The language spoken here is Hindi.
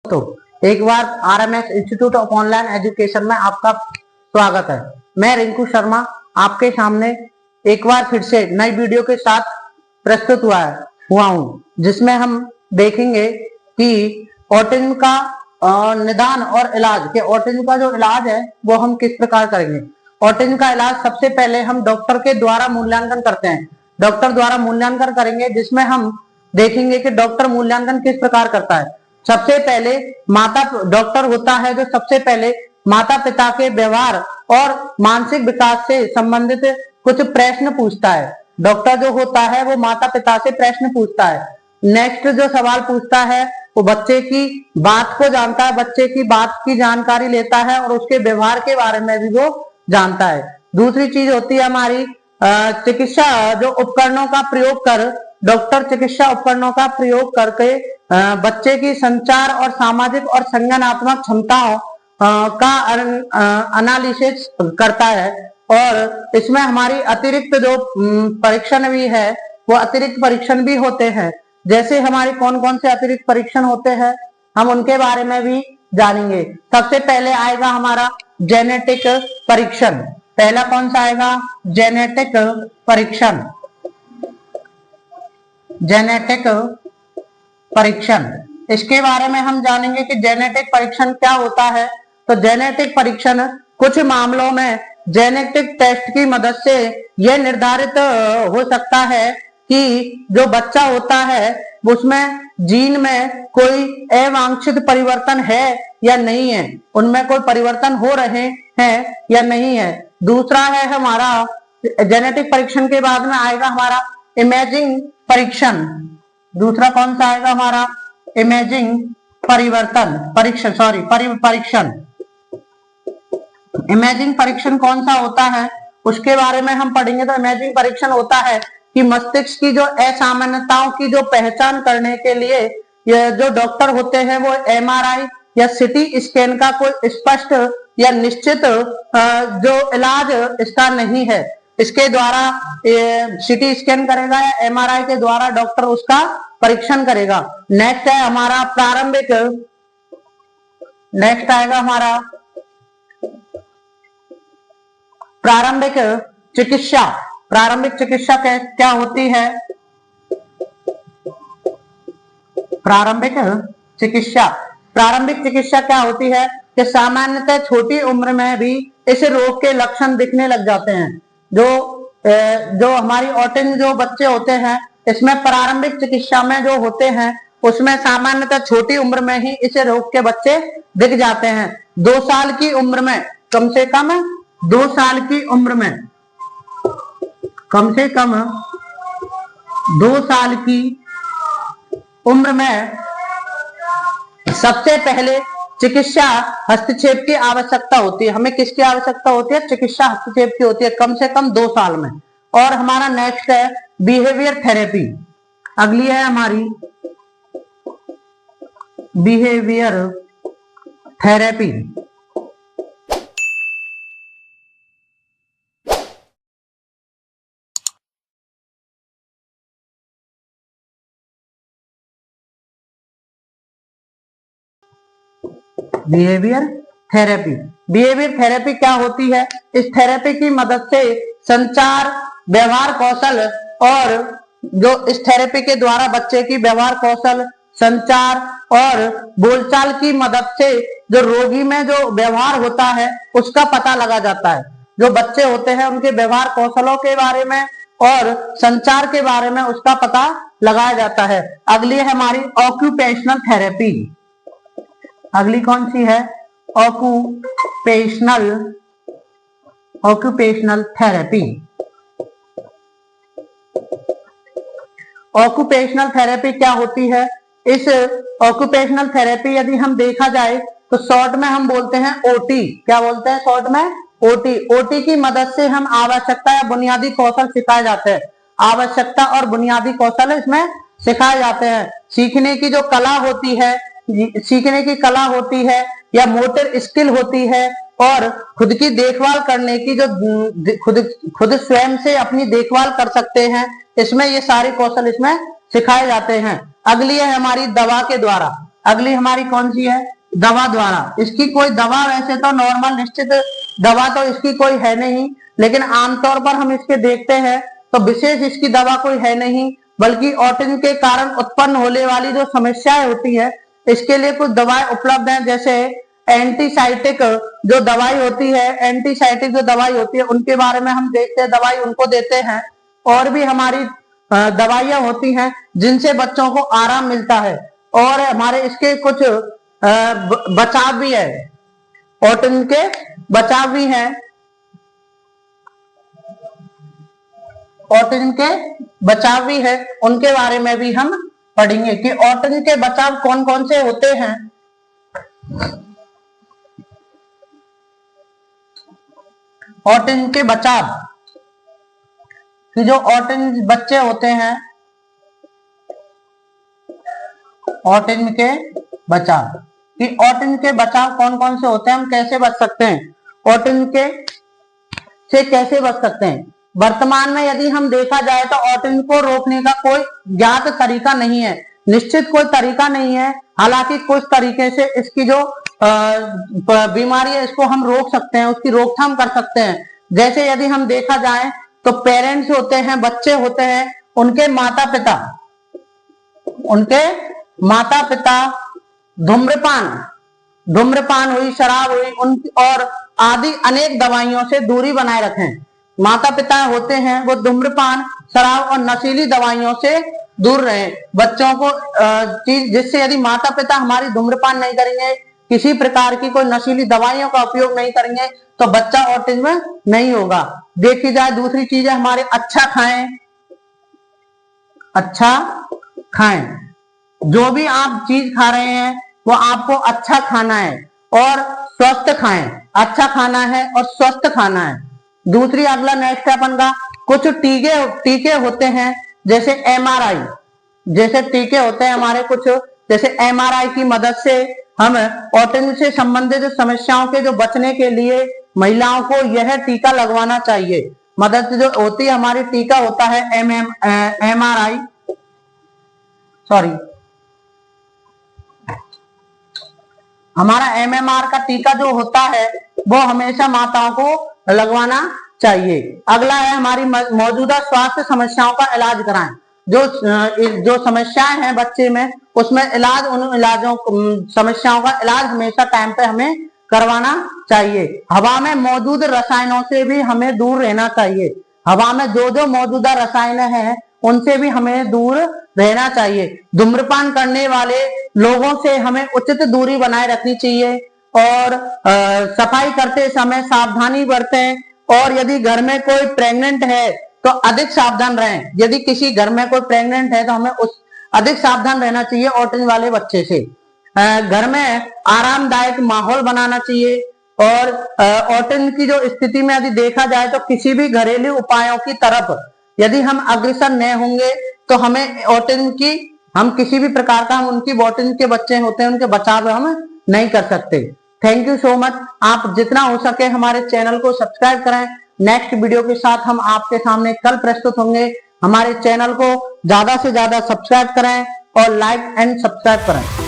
तो एक बार RMS institute of online education में आपका स्वागत है। मैं रिंकू शर्मा आपके सामने एक बार फिर से नई वीडियो के साथ प्रस्तुत हुआ हूँ, जिसमें हम देखेंगे कि ऑटिज्म का निदान और इलाज के ऑटिज्म का जो इलाज है वो हम किस प्रकार करेंगे। ऑटिज्म का इलाज सबसे पहले हम डॉक्टर के द्वारा मूल्यांकन करते हैं। डॉक्टर द्वारा मूल्यांकन करेंगे, जिसमें हम देखेंगे कि डॉक्टर मूल्यांकन किस प्रकार करता है। सबसे पहले डॉक्टर होता है जो सबसे पहले माता पिता के व्यवहार और मानसिक विकास से संबंधित कुछ प्रश्न पूछता है। डॉक्टर जो होता है वो माता पिता से प्रश्न पूछता है। नेक्स्ट जो सवाल पूछता है वो बच्चे की बात को जानता है, बच्चे की बात की जानकारी लेता है और उसके व्यवहार के बारे में भी वो जानता है। दूसरी चीज होती है हमारी चिकित्सा जो उपकरणों का प्रयोग कर डॉक्टर चिकित्सा उपकरणों का प्रयोग करके बच्चे की संचार और सामाजिक और संज्ञानात्मक क्षमताओं का एनालिसिस करता है। और इसमें हमारी अतिरिक्त जो परीक्षण भी है वो अतिरिक्त परीक्षण भी होते हैं। जैसे हमारे कौन कौन से अतिरिक्त परीक्षण होते हैं हम उनके बारे में भी जानेंगे। सबसे पहले आएगा हमारा जेनेटिक परीक्षण। पहला कौन सा आएगा? जेनेटिक परीक्षण। जेनेटिक परीक्षण, इसके बारे में हम जानेंगे कि जेनेटिक परीक्षण क्या होता है। तो जेनेटिक परीक्षण कुछ मामलों में जेनेटिक टेस्ट की मदद से यह निर्धारित हो सकता है कि जो बच्चा होता है उसमें जीन में कोई अवांछित परिवर्तन है या नहीं है, उनमें कोई परिवर्तन हो रहे हैं या नहीं है। दूसरा है हमारा जेनेटिक परीक्षण के बाद में आएगा हमारा इमेजिंग परीक्षण। दूसरा कौन सा आएगा हमारा? इमेजिंग परीक्षण। इमेजिंग परीक्षण कौन सा होता है उसके बारे में हम पढ़ेंगे। तो इमेजिंग परीक्षण होता है कि मस्तिष्क की जो असामान्यताओं की जो पहचान करने के लिए ये जो डॉक्टर होते हैं वो एमआरआई या सीटी स्कैन का कोई स्पष्ट या निश्चित जो इलाज इसका नहीं है, इसके द्वारा सीटी स्कैन करेगा या एमआरआई के द्वारा डॉक्टर उसका परीक्षण करेगा। नेक्स्ट है हमारा नेक्स्ट आएगा हमारा प्रारंभिक चिकित्सा। प्रारंभिक चिकित्सा क्या होती है? प्रारंभिक चिकित्सा क्या होती है कि सामान्यतः छोटी उम्र में भी इस रोग के लक्षण दिखने लग जाते हैं। जो हमारी ऑटिज्म जो बच्चे होते हैं इसमें प्रारंभिक चिकित्सा में जो होते हैं उसमें सामान्यतः छोटी उम्र में ही इस रोग के बच्चे दिख जाते हैं। 2 साल की उम्र में, कम से कम 2 साल की उम्र में, कम से कम 2 साल की उम्र में सबसे पहले चिकित्सा हस्तक्षेप की आवश्यकता होती है। हमें किसकी आवश्यकता होती है? चिकित्सा हस्तक्षेप की होती है, कम से कम 2 साल में। और हमारा नेक्स्ट है बिहेवियर थेरेपी। अगली है हमारी बिहेवियर थेरेपी। बिहेवियर थेरेपी क्या होती है? इस थेरेपी की मदद से संचार, व्यवहार कौशल और जो इस थेरेपी के द्वारा बच्चे की व्यवहार कौशल, संचार और बोलचाल की मदद से जो रोगी में जो व्यवहार होता है उसका पता लगा जाता है। जो बच्चे होते हैं उनके व्यवहार कौशलों के बारे में और संचार के बारे में उसका पता लगाया जाता है। अगली है हमारी ऑक्यूपेशनल थेरेपी। अगली कौन सी है? Occupational therapy. ऑक्यूपेशनल थेरेपी क्या होती है? इस ऑक्यूपेशनल थेरेपी यदि हम देखा जाए तो शॉर्ट में हम बोलते हैं ओटी। क्या बोलते हैं शॉर्ट में? ओटी। ओटी की मदद से हम आवश्यकता या बुनियादी कौशल सिखाए जाते हैं। आवश्यकता और बुनियादी कौशल इसमें सिखाए जाते हैं। सीखने की कला होती है या मोटर स्किल होती है और खुद की देखभाल करने की जो खुद स्वयं से अपनी देखभाल कर सकते हैं, इसमें ये सारे कौशल इसमें सिखाए जाते हैं। अगली है हमारी दवा के द्वारा। अगली हमारी कौन सी है, दवा द्वारा। इसकी कोई दवा, वैसे तो नॉर्मल निश्चित दवा तो इसकी कोई है नहीं, लेकिन आमतौर पर हम इसके देखते हैं तो विशेष इसकी दवा कोई है नहीं, बल्कि ऑटिज्म के कारण उत्पन्न होने वाली जो समस्याएं होती है इसके लिए कुछ दवाएं उपलब्ध हैं। जैसे एंटीसाइटिक जो दवाई होती है, एंटीसाइटिक जो दवाई होती है उनके बारे में हम देखते हैं, दवाई उनको देते हैं। और भी हमारी दवाइयां होती हैं जिनसे बच्चों को आराम मिलता है, और हमारे इसके कुछ बचाव भी है, ऑटिज्म के बचाव भी हैं। ऑटिज्म के बचाव भी है, उनके बारे में भी हम पढ़ेंगे कि ऑटिज्म के बचाव कौन कौन से होते हैं। ऑटिज्म के बचाव कि जो ऑटिज्म बच्चे होते हैं, ऑटिज्म के बचाव कि ऑटिज्म के बचाव कौन कौन से होते हैं, हम कैसे बच सकते हैं, ऑटिज्म के से कैसे बच सकते हैं। वर्तमान में यदि हम देखा जाए तो ऑटिज्म को रोकने का कोई ज्ञात तरीका नहीं है, निश्चित कोई तरीका नहीं है। हालांकि कुछ तरीके से इसकी जो बीमारी है इसको हम रोक सकते हैं, उसकी रोकथाम कर सकते हैं। जैसे यदि हम देखा जाए तो पेरेंट्स होते हैं, बच्चे होते हैं, उनके माता पिता धूम्रपान हुई, शराब हुई, उन और आदि अनेक दवाइयों से दूरी बनाए रखें। माता पिता होते हैं वो धूम्रपान, शराब और नशीली दवाइयों से दूर रहें। बच्चों को चीज जिससे यदि माता पिता हमारी धूम्रपान नहीं करेंगे, किसी प्रकार की कोई नशीली दवाइयों का उपयोग नहीं करेंगे तो बच्चा ऑटिज्म में नहीं होगा। देखी जाए दूसरी चीज है हमारे अच्छा खाएं। जो भी आप चीज खा रहे हैं वो आपको अच्छा खाना है और स्वस्थ खाएं। अच्छा खाना है और स्वस्थ खाना है। दूसरी अगला नेक्स्ट अपन का कुछ टीके होते हैं, जैसे एमआरआई, जैसे टीके होते हैं हमारे कुछ, जैसे एमआरआई की मदद से हम ऑटिज्म से संबंधित समस्याओं के जो बचने के लिए महिलाओं को यह टीका लगवाना चाहिए। मदद जो होती है हमारी, टीका होता है एमआरआई, हमारा एमएमआर का टीका जो होता है वो हमेशा माताओं को लगवाना चाहिए। अगला है हमारी मौजूदा स्वास्थ्य समस्याओं का इलाज कराएं। जो समस्याएं हैं बच्चे में उसमें इलाज, उन समस्याओं का इलाज हमेशा टाइम पे हमें करवाना चाहिए। हवा में मौजूद रसायनों से भी हमें दूर रहना चाहिए। हवा में जो मौजूदा रसायन हैं उनसे भी हमें दूर रहना चाहिए। धूम्रपान करने वाले लोगों से हमें उचित दूरी बनाए रखनी चाहिए और सफाई करते समय सावधानी बरतें। और यदि घर में कोई प्रेग्नेंट है तो अधिक सावधान रहें। यदि किसी घर में कोई प्रेग्नेंट है तो हमें अधिक सावधान रहना चाहिए ऑटिज्म वाले बच्चे से। घर में आरामदायक माहौल बनाना चाहिए। और ऑटिज्म की जो स्थिति में यदि देखा जाए तो किसी भी घरेलू उपायों की तरफ यदि हम अग्रसर न होंगे तो हमें ऑटिज्म की, हम किसी भी प्रकार का, हम उनकी ऑटिज्म के बच्चे होते हैं उनके बचाव हम नहीं कर सकते। Thank you so much. आप जितना हो सके हमारे चैनल को सब्सक्राइब करें। नेक्स्ट वीडियो के साथ हम आपके सामने कल प्रस्तुत होंगे। हमारे चैनल को ज्यादा से ज्यादा सब्सक्राइब करें और लाइक एंड सब्सक्राइब करें।